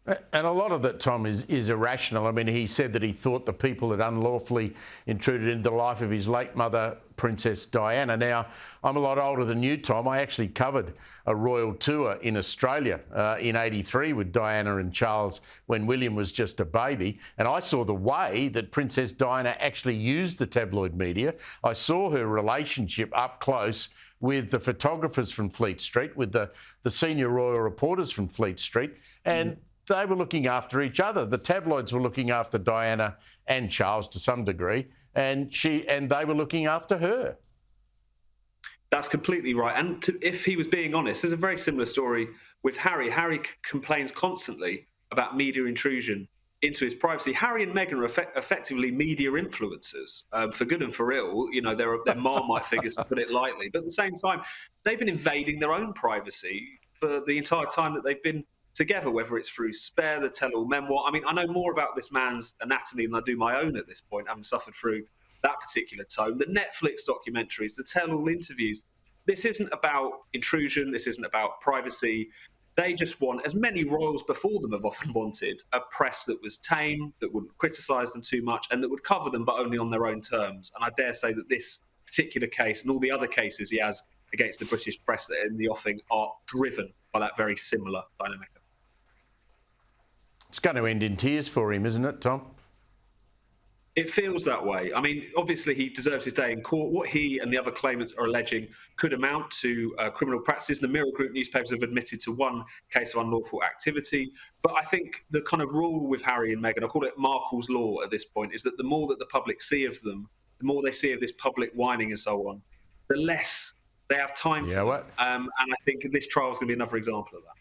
And a lot of that, Tom, is irrational. I mean, he said that he thought the people had unlawfully intruded into the life of his late mother, Princess Diana. Now, I'm a lot older than you, Tom. I actually covered a royal tour in Australia in '83 with Diana and Charles when William was just a baby. And I saw the way that Princess Diana actually used the tabloid media. I saw her relationship up close with the photographers from Fleet Street, with the senior royal reporters from Fleet Street, and they were looking after each other. The tabloids were looking after Diana and Charles to some degree, and they were looking after her. That's completely right. And if he was being honest, there's a very similar story with Harry. Harry complains constantly about media intrusion into his privacy. Harry and Meghan are effectively media influencers, for good and for ill. You know, they're Marmite figures, to put it lightly. But at the same time, they've been invading their own privacy for the entire time that they've been together, whether it's through Spare, the tell-all memoir. I mean, I know more about this man's anatomy than I do my own at this point, having suffered through that particular tome. The Netflix documentaries, the tell-all interviews. This isn't about intrusion. This isn't about privacy. They just want, as many royals before them have often wanted, a press that was tame, that wouldn't criticise them too much, and that would cover them, but only on their own terms. And I dare say that this particular case and all the other cases he has against the British press that are in the offing are driven by that very similar dynamic. It's going to end in tears for him, isn't it, Tom? It feels that way. I mean, obviously, he deserves his day in court. What he and the other claimants are alleging could amount to criminal practices. The Mirror Group newspapers have admitted to one case of unlawful activity. But I think the kind of rule with Harry and Meghan, I call it Markle's law at this point, is that the more that the public see of them, the more they see of this public whining and so on, the less they have time for it. And I think this trial is going to be another example of that.